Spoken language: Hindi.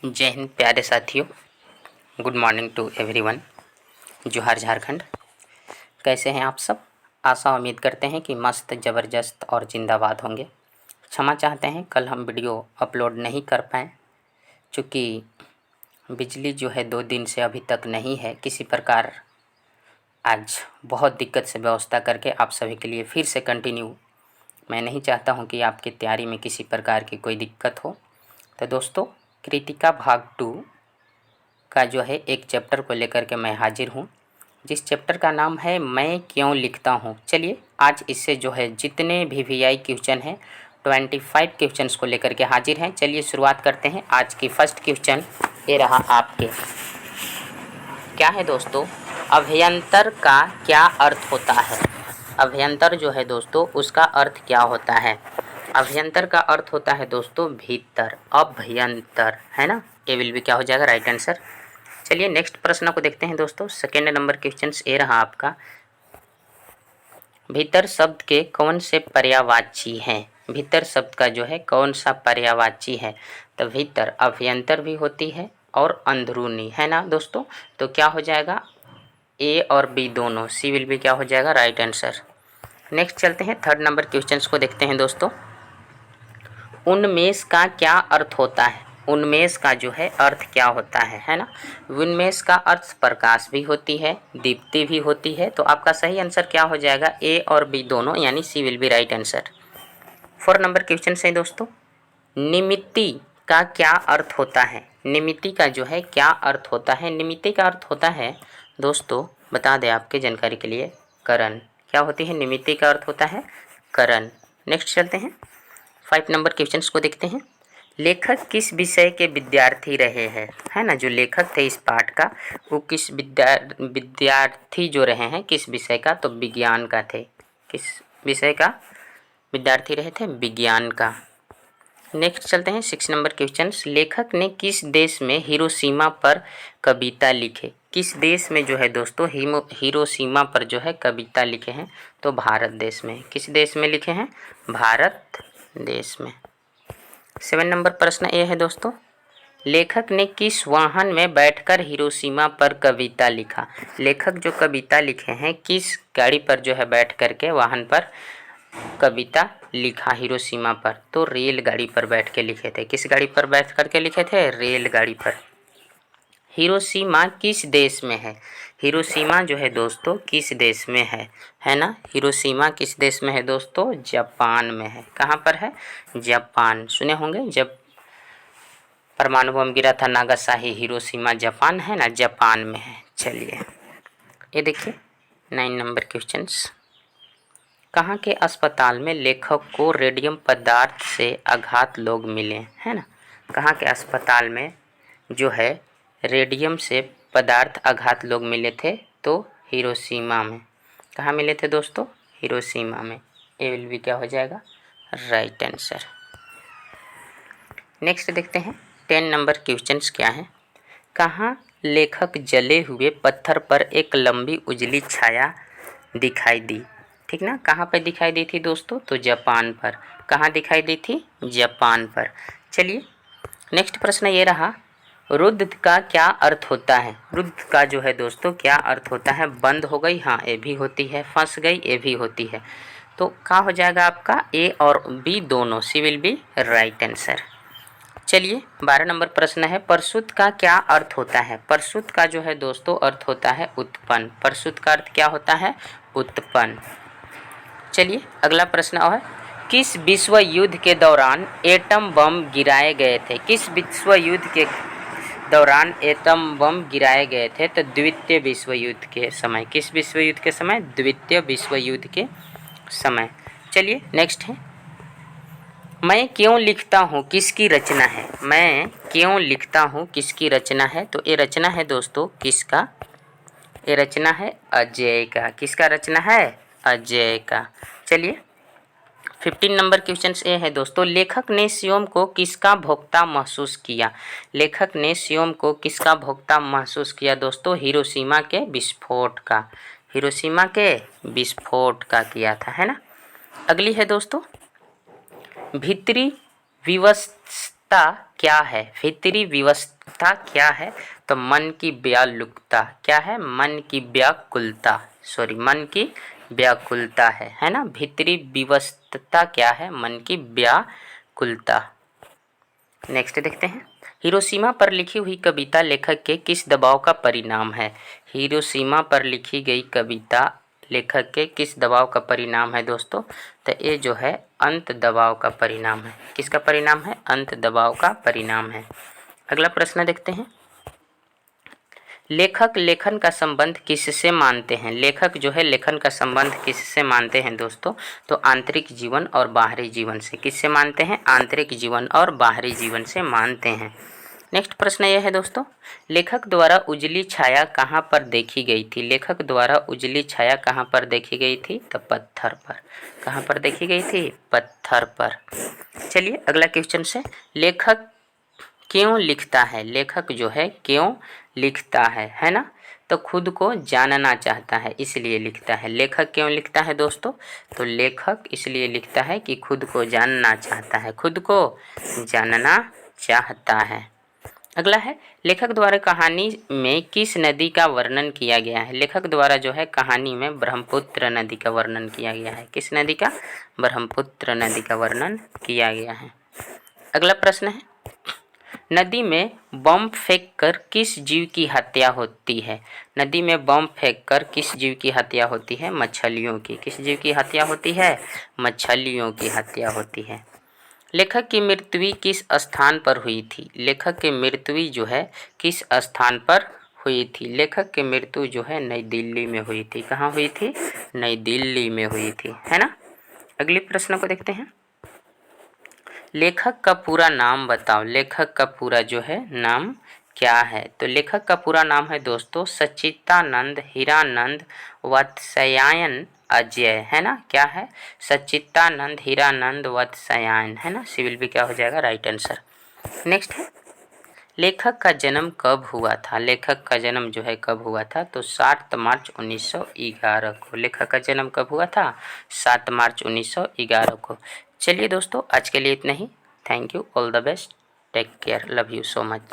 जय हिंद प्यारे साथियों, गुड मॉर्निंग टू एवरीवन। जोहार झारखंड। कैसे हैं आप सब? आशा उम्मीद करते हैं कि मस्त, ज़बरदस्त और जिंदाबाद होंगे। क्षमा चाहते हैं कल हम वीडियो अपलोड नहीं कर पाए, चूँकि बिजली जो है 2 दिन से अभी तक नहीं है। किसी प्रकार आज बहुत दिक्कत से व्यवस्था करके आप सभी के लिए फिर से कंटिन्यू। मैं नहीं चाहता हूँ कि आपकी तैयारी में किसी प्रकार की कोई दिक्कत हो। तो दोस्तों, कृतिका भाग 2 का जो है एक चैप्टर को लेकर के मैं हाजिर हूँ, जिस चैप्टर का नाम है मैं क्यों लिखता हूँ। चलिए आज इससे जो है जितने भी वीआई क्वेश्चन हैं 25 क्वेश्चंस को लेकर के हाजिर हैं। चलिए शुरुआत करते हैं। आज की फर्स्ट क्वेश्चन ये रहा आपके। क्या है दोस्तों? अभ्यंतर का क्या अर्थ होता है? अभ्यंतर जो है दोस्तों, उसका अर्थ क्या होता है? अभ्यंतर का अर्थ होता है दोस्तों भीतर, अभ्यंतर, है ना। ये विल भी क्या हो जाएगा? Right answer. चलिए नेक्स्ट प्रश्न को देखते हैं दोस्तों। सेकेंड नंबर क्वेश्चन ये रहा आपका। भीतर शब्द के कौन से पर्यायवाची हैं? भीतर शब्द का जो है कौन सा पर्यायवाची है? तो भीतर अभ्यंतर भी होती है और अंदरूनी, है ना दोस्तों। तो क्या हो जाएगा? ए और बी दोनों। सी विल भी क्या हो जाएगा? Right answer. नेक्स्ट चलते हैं, थर्ड नंबर क्वेश्चन को देखते हैं दोस्तों। उन्मेष का क्या अर्थ होता है? उन्मेष का जो है अर्थ क्या होता है ना। उन्मेष का अर्थ प्रकाश भी होती है, दीप्ति भी होती है। तो आपका सही आंसर क्या हो जाएगा? ए और बी दोनों, यानी C will be right answer. 4 number question है दोस्तों। निमित्ति का क्या अर्थ होता है? निमित्ति का जो है क्या अर्थ होता है? निमित्ति का अर्थ होता है दोस्तों, बता दें आपके जानकारी के लिए, करण। क्या होती है? निमित्ति का अर्थ होता है करण। नेक्स्ट चलते हैं, 5 नंबर क्वेश्चंस को देखते हैं। लेखक किस विषय के विद्यार्थी रहे हैं? है ना, जो लेखक थे इस पाठ का वो किस विद्यार्थी जो रहे हैं, किस विषय का? तो विज्ञान का थे। किस विषय का विद्यार्थी रहे थे? विज्ञान का। नेक्स्ट चलते हैं, 6 नंबर क्वेश्चंस। लेखक ने किस देश में हिरोशिमा पर कविता लिखे? किस देश में जो है दोस्तों हिरोशिमा पर जो है कविता लिखे हैं? तो भारत देश में। किस देश में लिखे हैं? भारत देश में। 7 नंबर प्रश्न ये है दोस्तों। लेखक ने किस वाहन में बैठकर हिरोशिमा पर कविता लिखा? लेखक जो कविता लिखे हैं किस गाड़ी पर जो है बैठ करके वाहन पर कविता लिखा हिरोशिमा पर? तो रेलगाड़ी पर बैठ के लिखे थे। किस गाड़ी पर बैठ करके लिखे थे? रेलगाड़ी पर। हिरोशिमा किस देश में है? हिरोशिमा जो है दोस्तों किस देश में है ना। हिरोशिमा किस देश में है दोस्तों? जापान में है। कहाँ पर है? जापान। सुने होंगे, जब परमाणु बम गिरा था नागासाकी, हिरोशिमा जापान है ना, जापान में है। चलिए ये देखिए 9 नंबर क्वेश्चंस। कहाँ के अस्पताल में लेखक को रेडियम पदार्थ से आघात लोग मिले? है ना, कहाँ के अस्पताल में जो है रेडियम से पदार्थ आघात लोग मिले थे? तो हिरोशिमा में। कहाँ मिले थे दोस्तों? हिरोशिमा में। ए विल भी क्या हो जाएगा? Right answer. नेक्स्ट देखते हैं 10 नंबर क्वेश्चंस क्या है। कहाँ लेखक जले हुए पत्थर पर एक लंबी उजली छाया दिखाई दी? ठीक ना, कहाँ पर दिखाई दी थी दोस्तों? तो जापान पर। कहाँ दिखाई दी थी? जापान पर। चलिए नेक्स्ट प्रश्न ये रहा। रुद्ध का क्या अर्थ होता है? रुद्ध का जो है दोस्तों क्या अर्थ होता है? बंद हो गई, हाँ ये भी होती है। फंस गई, ये भी होती है। तो क्या हो जाएगा आपका? ए और बी दोनों। सी विल बी राइट आंसर। चलिए 12 नंबर प्रश्न है। परसुत का क्या अर्थ होता है? परसुत का जो है दोस्तों अर्थ होता है उत्पन्न। परसुत का अर्थ क्या होता है? उत्पन्न। चलिए अगला प्रश्न और है, किस विश्व युद्ध के दौरान एटम बम गिराए गए थे? किस विश्व युद्ध के दौरान एटम बम गिराए गए थे? तो द्वितीय विश्व युद्ध के समय। किस विश्व युद्ध के समय? द्वितीय विश्व युद्ध के समय। चलिए नेक्स्ट है, मैं क्यों लिखता हूँ किसकी रचना है? मैं क्यों लिखता हूँ किसकी रचना है? तो ये रचना है दोस्तों किसका? ये रचना है अजय का। किसका रचना है? अजय का। चलिए 15 नंबर क्वेश्चन ये है दोस्तों। लेखक ने स्वयं को किसका भोक्ता महसूस किया? लेखक ने स्वयं को किसका भोक्ता महसूस किया दोस्तों? हिरोशिमा के विस्फोट का। हिरोशिमा के विस्फोट का किया था, है ना। अगली है दोस्तों, भीतरी विवशता क्या है? भीतरी विवशता क्या है? तो मन की व्याकुलता। क्या है? मन की व्याकुलता, सॉरी मन की व्याकुलता है ना। भीतरी विवशता क्या है? मन की व्याकुलता। नेक्स्ट देखते हैं, हिरोशिमा पर लिखी हुई कविता लेखक के किस दबाव का परिणाम है? हिरोशिमा पर लिखी गई कविता लेखक के किस दबाव का परिणाम है दोस्तों? तो ये जो है अंत दबाव का परिणाम है। किसका परिणाम है? अंत दबाव का परिणाम है। अगला प्रश्न देखते हैं, लेखक लेखन का संबंध किससे मानते हैं? लेखक जो है लेखन का संबंध किससे मानते हैं दोस्तों? तो आंतरिक जीवन और बाहरी जीवन से। किससे मानते हैं? आंतरिक जीवन और बाहरी जीवन से मानते हैं। नेक्स्ट प्रश्न यह है दोस्तों, लेखक द्वारा उजली छाया कहाँ पर देखी गई थी? लेखक द्वारा उजली छाया कहाँ पर देखी गई थी? तो पत्थर पर। कहाँ पर देखी गई थी? पत्थर पर। चलिए अगला क्वेश्चन से, लेखक क्यों लिखता है? लेखक जो है क्यों लिखता है ना। तो खुद को जानना चाहता है इसलिए लिखता है। लेखक क्यों लिखता है दोस्तों? तो लेखक इसलिए लिखता है कि खुद को जानना चाहता है, खुद को जानना चाहता है। अगला है, लेखक द्वारा कहानी में किस नदी का वर्णन किया गया है? लेखक द्वारा जो है कहानी में ब्रह्मपुत्र नदी का वर्णन किया गया है। किस नदी का? ब्रह्मपुत्र नदी का वर्णन किया गया है। अगला प्रश्न है, नदी में बम फेंककर किस जीव की हत्या होती है? नदी में बम फेंककर किस जीव की हत्या होती है? मछलियों की। किस जीव की हत्या होती है? मछलियों की हत्या होती है। लेखक की मृत्यु किस स्थान पर हुई थी? लेखक की मृत्यु जो है किस स्थान पर हुई थी? लेखक की मृत्यु जो है नई दिल्ली में हुई थी। कहाँ हुई थी? नई दिल्ली में हुई थी, है ना। अगले प्रश्न को देखते हैं, लेखक का पूरा नाम बताओ। लेखक का पूरा जो है नाम क्या है? तो लेखक का पूरा नाम है दोस्तों सच्चिदानंद हीरानंद वत्स्यायन अजय, है ना। क्या है? सच्चिदानंद हीरानंद वत्स्यायन, है ना। सिविल भी क्या हो जाएगा? Right answer. नेक्स्ट है, लेखक का जन्म कब हुआ था? लेखक का जन्म जो है कब हुआ था? तो 7 मार्च 1911 को। लेखक का जन्म कब हुआ था? 7 मार्च 1911 को। चलिए दोस्तों आज के लिए इतना ही। Thank you, all the best, take care, love you so much.